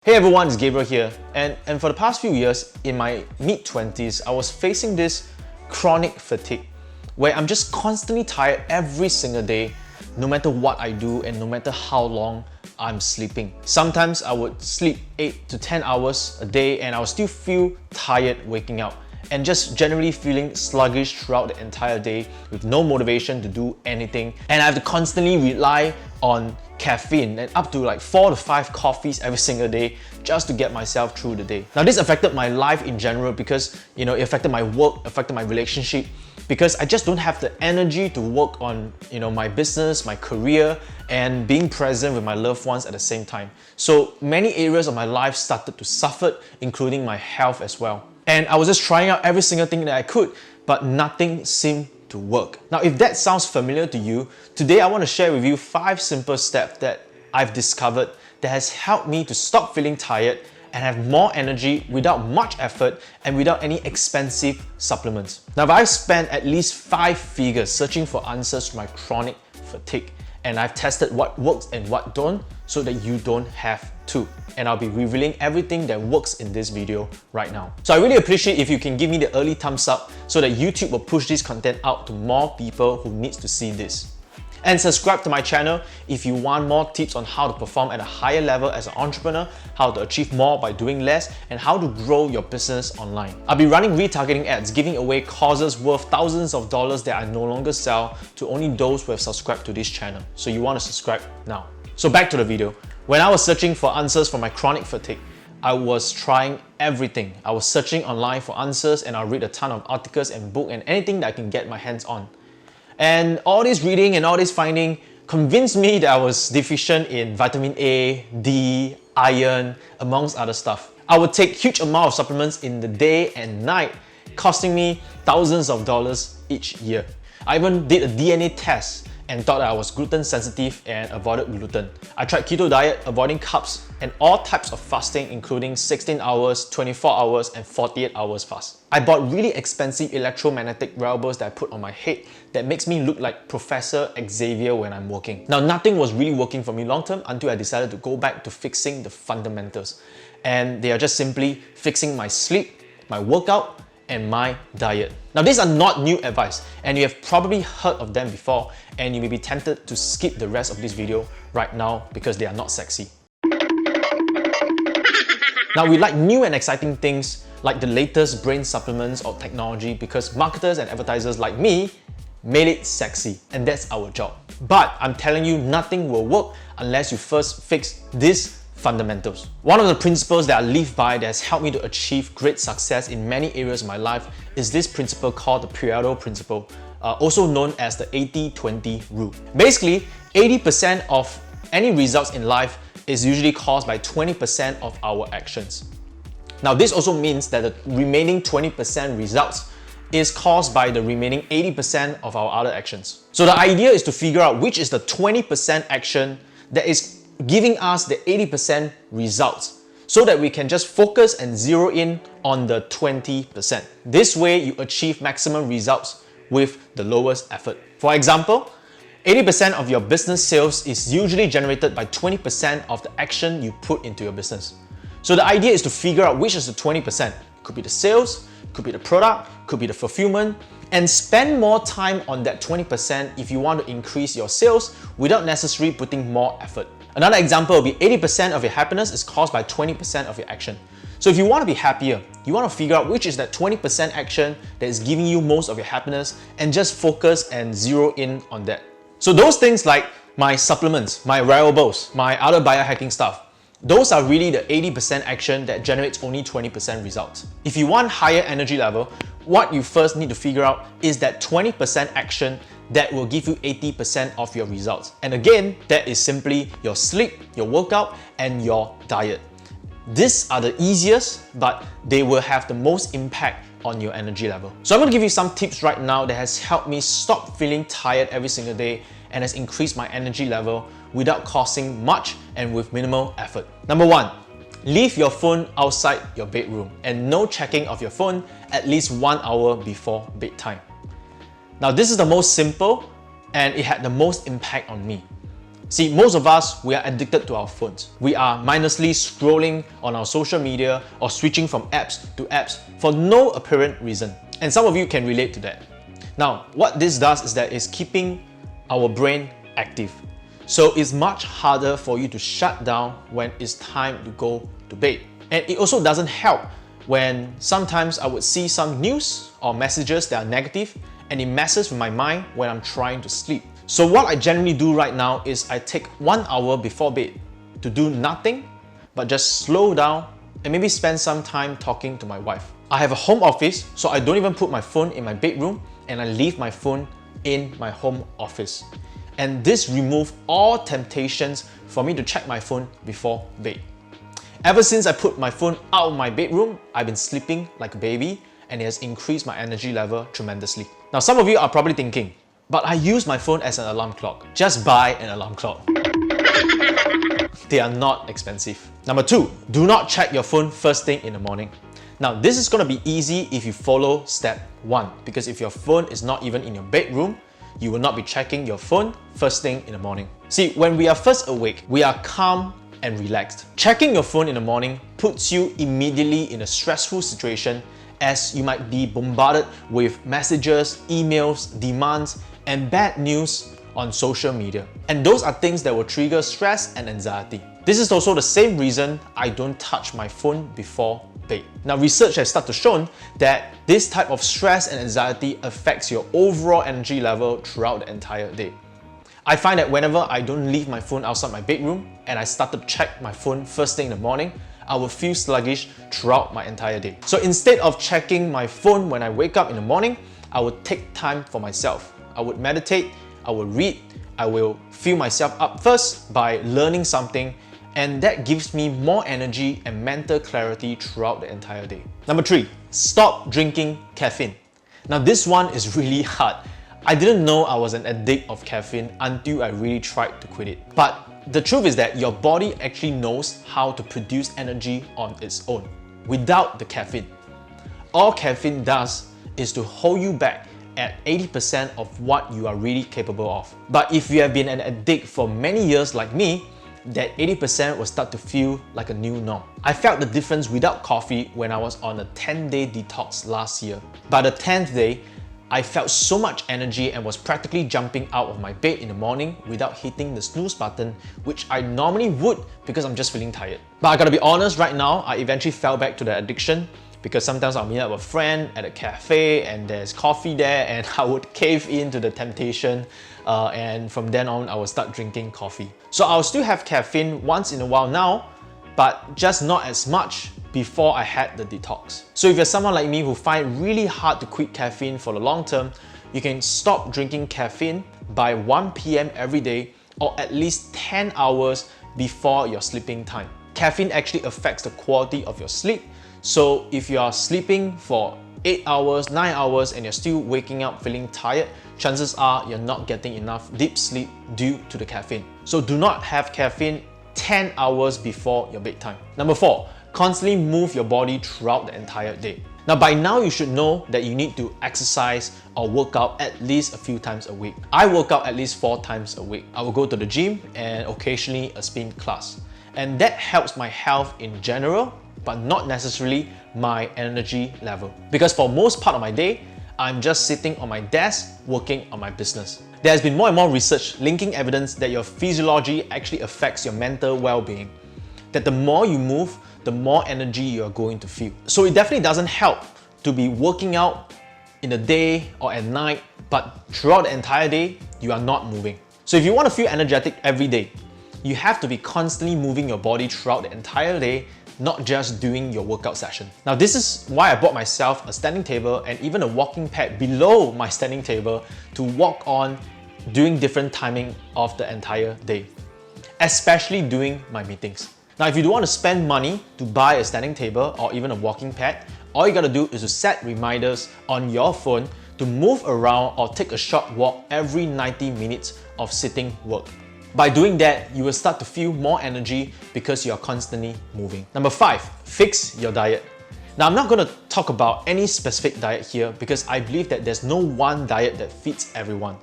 Hey everyone, it's Gabriel here, and for the past few years, in my mid-20s, I was facing this chronic fatigue where I'm just constantly tired every single day, no matter what I do and no matter how long I'm sleeping. Sometimes I would sleep 8 to 10 hours a day and I would still feel tired waking up and just generally feeling sluggish throughout the entire day with no motivation to do anything. And I have to constantly rely on caffeine and up to like 4 to 5 coffees every single day just to get myself through the day. Now this affected my life in general because it affected my work, affected my relationship, because I just don't have the energy to work on my business, my career, and being present with my loved ones at the same time. So many areas of my life started to suffer, including my health as well. And I was just trying out every single thing that I could, but nothing seemed to work. Now, if that sounds familiar to you, today I want to share with you 5 simple steps that I've discovered that has helped me to stop feeling tired and have more energy without much effort and without any expensive supplements. Now, I've spent at least 5 figures searching for answers to my chronic fatigue, and I've tested what works and what don't so that you don't have to. And I'll be revealing everything that works in this video right now. So I really appreciate if you can give me the early thumbs up so that YouTube will push this content out to more people who needs to see this. And subscribe to my channel if you want more tips on how to perform at a higher level as an entrepreneur, how to achieve more by doing less, and how to grow your business online. I'll be running retargeting ads, giving away courses worth thousands of dollars that I no longer sell to only those who have subscribed to this channel. So you want to subscribe now. So back to the video. When I was searching for answers for my chronic fatigue, I was trying everything. I was searching online for answers and I'll read a ton of articles and books and anything that I can get my hands on. And all this reading and all this finding convinced me that I was deficient in vitamin A, D, iron, amongst other stuff. I would take huge amount of supplements in the day and night, costing me thousands of dollars each year. I even did a DNA test and thought that I was gluten sensitive and avoided gluten. I tried keto diet, avoiding carbs, and all types of fasting, including 16 hours, 24 hours, and 48 hours fast. I bought really expensive electromagnetic wearables that I put on my head that makes me look like Professor Xavier when I'm working. Now, nothing was really working for me long term until I decided to go back to fixing the fundamentals. And they are just simply fixing my sleep, my workout, and my diet. Now, these are not new advice, and you have probably heard of them before, and you may be tempted to skip the rest of this video right now because they are not sexy. Now, we like new and exciting things like the latest brain supplements or technology because marketers and advertisers like me made it sexy, and that's our job. But I'm telling you, nothing will work unless you first fix this fundamentals. One of the principles that I live by that has helped me to achieve great success in many areas of my life is this principle called the Pareto Principle, also known as the 80-20 rule. Basically, 80% of any results in life is usually caused by 20% of our actions. Now, this also means that the remaining 20% results is caused by the remaining 80% of our other actions. So the idea is to figure out which is the 20% action that is giving us the 80% results so that we can just focus and zero in on the 20%. This way you achieve maximum results with the lowest effort. For example, 80% of your business sales is usually generated by 20% of the action you put into your business. So the idea is to figure out which is the 20%. Could be the sales, could be the product, could be the fulfillment, and spend more time on that 20% if you want to increase your sales without necessarily putting more effort. Another example will be 80% of your happiness is caused by 20% of your action. So if you want to be happier, you want to figure out which is that 20% action that is giving you most of your happiness and just focus and zero in on that. So those things like my supplements, my wearables, my other biohacking stuff, those are really the 80% action that generates only 20% results. If you want higher energy level, what you first need to figure out is that 20% action that will give you 80% of your results. And again, that is simply your sleep, your workout, and your diet. These are the easiest, but they will have the most impact on your energy level. So I'm going to give you some tips right now that has helped me stop feeling tired every single day and has increased my energy level without costing much and with minimal effort. Number 1, leave your phone outside your bedroom and no checking of your phone at least 1 hour before bedtime. Now, this is the most simple and it had the most impact on me. See, most of us, we are addicted to our phones. We are mindlessly scrolling on our social media or switching from apps to apps for no apparent reason. And some of you can relate to that. Now, what this does is that it's keeping our brain active. So it's much harder for you to shut down when it's time to go to bed. And it also doesn't help when sometimes I would see some news or messages that are negative and it messes with my mind when I'm trying to sleep. So what I generally do right now is I take 1 hour before bed to do nothing but just slow down and maybe spend some time talking to my wife. I have a home office, so I don't even put my phone in my bedroom and I leave my phone in my home office. And this removes all temptations for me to check my phone before bed. Ever since I put my phone out of my bedroom, I've been sleeping like a baby and it has increased my energy level tremendously. Now some of you are probably thinking, but I use my phone as an alarm clock. Just buy an alarm clock. They are not expensive. Number 2, do not check your phone first thing in the morning. Now this is going to be easy if you follow step 1, because if your phone is not even in your bedroom, you will not be checking your phone first thing in the morning. See, when we are first awake, we are calm and relaxed. Checking your phone in the morning puts you immediately in a stressful situation as you might be bombarded with messages, emails, demands, and bad news on social media. And those are things that will trigger stress and anxiety. This is also the same reason I don't touch my phone before bed. Now, research has started to show that this type of stress and anxiety affects your overall energy level throughout the entire day. I find that whenever I don't leave my phone outside my bedroom and I start to check my phone first thing in the morning, I will feel sluggish throughout my entire day. So instead of checking my phone when I wake up in the morning, I would take time for myself. I would meditate, I will read, I will fill myself up first by learning something, and that gives me more energy and mental clarity throughout the entire day. Number 3, stop drinking caffeine. Now this one is really hard. I didn't know I was an addict of caffeine until I really tried to quit it. But the truth is that your body actually knows how to produce energy on its own without the caffeine. All caffeine does is to hold you back at 80% of what you are really capable of. But if you have been an addict for many years like me, that 80% will start to feel like a new norm. I felt the difference without coffee when I was on a 10-day detox last year. By the 10th day, I felt so much energy and was practically jumping out of my bed in the morning without hitting the snooze button, which I normally would because I'm just feeling tired. But I gotta be honest, right now, I eventually fell back to the addiction because sometimes I'll meet up with a friend at a cafe and there's coffee there and I would cave into the temptation and from then on I will start drinking coffee. So I'll still have caffeine once in a while now, but just not as much before I had the detox. So if you're someone like me who find it really hard to quit caffeine for the long term, you can stop drinking caffeine by 1 p.m. every day or at least 10 hours before your sleeping time. Caffeine actually affects the quality of your sleep. So if you are sleeping for 8 hours, 9 hours and you're still waking up feeling tired, chances are you're not getting enough deep sleep due to the caffeine. So do not have caffeine 10 hours before your bedtime. Number 4, constantly move your body throughout the entire day. Now by now you should know that you need to exercise or work out at least a few times a week. I work out at least 4 times a week. I will go to the gym and occasionally a spin class. And that helps my health in general, but not necessarily my energy level. Because for most part of my day, I'm just sitting on my desk working on my business. There has been more and more research linking evidence that your physiology actually affects your mental well-being. That the more you move, the more energy you are going to feel. So it definitely doesn't help to be working out in the day or at night, but throughout the entire day, you are not moving. So if you want to feel energetic every day, you have to be constantly moving your body throughout the entire day, not just doing your workout session. Now this is why I bought myself a standing table and even a walking pad below my standing table to walk on during different timing of the entire day, especially during my meetings. Now if you don't want to spend money to buy a standing table or even a walking pad, all you gotta do is to set reminders on your phone to move around or take a short walk every 90 minutes of sitting work. By doing that, you will start to feel more energy because you are constantly moving. Number 5, fix your diet. Now I'm not going to talk about any specific diet here because I believe that there's no one diet that fits everyone.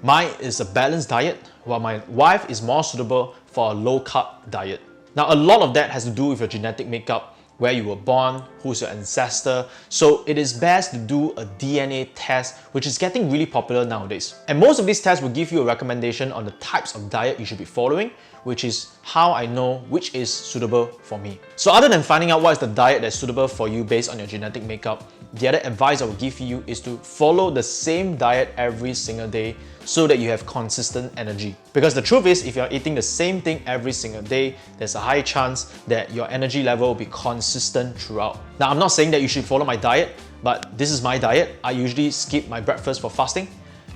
Mine is a balanced diet while my wife is more suitable for a low-carb diet. Now, a lot of that has to do with your genetic makeup, where you were born, who's your ancestor. So it is best to do a DNA test, which is getting really popular nowadays. And most of these tests will give you a recommendation on the types of diet you should be following, which is how I know which is suitable for me. So other than finding out what is the diet that's suitable for you based on your genetic makeup, the other advice I will give you is to follow the same diet every single day so that you have consistent energy. Because the truth is, if you're eating the same thing every single day, there's a high chance that your energy level will be consistent throughout. Now, I'm not saying that you should follow my diet, but this is my diet. I usually skip my breakfast for fasting,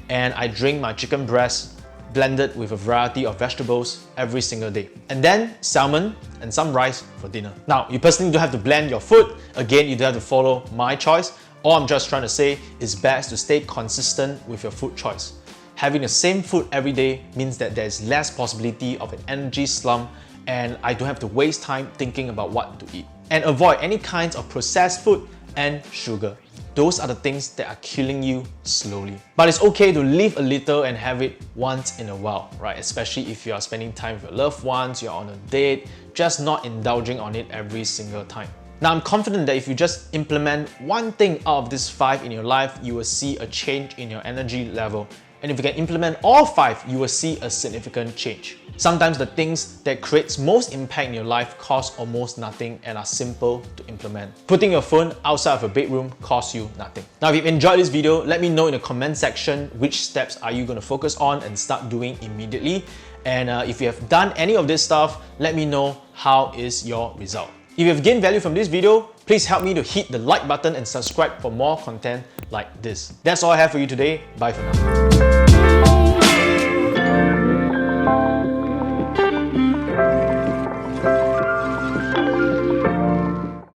and I drink my chicken breast blended with a variety of vegetables every single day. And then salmon and some rice for dinner. Now, you personally don't have to blend your food. Again, you don't have to follow my choice. All I'm just trying to say is best to stay consistent with your food choice. Having the same food every day means that there's less possibility of an energy slump, and I don't have to waste time thinking about what to eat. And avoid any kinds of processed food and sugar. Those are the things that are killing you slowly. But it's okay to live a little and have it once in a while, right? Especially if you are spending time with your loved ones, you're on a date, just not indulging on it every single time. Now, I'm confident that if you just implement one thing out of these 5 in your life, you will see a change in your energy level. And if you can implement all 5, you will see a significant change. Sometimes the things that creates most impact in your life cost almost nothing and are simple to implement. Putting your phone outside of your bedroom costs you nothing. Now, if you've enjoyed this video, let me know in the comment section which steps are you going to focus on and start doing immediately. And if you have done any of this stuff, let me know how is your result. If you have gained value from this video, please help me to hit the like button and subscribe for more content like this. That's all I have for you today. Bye for now.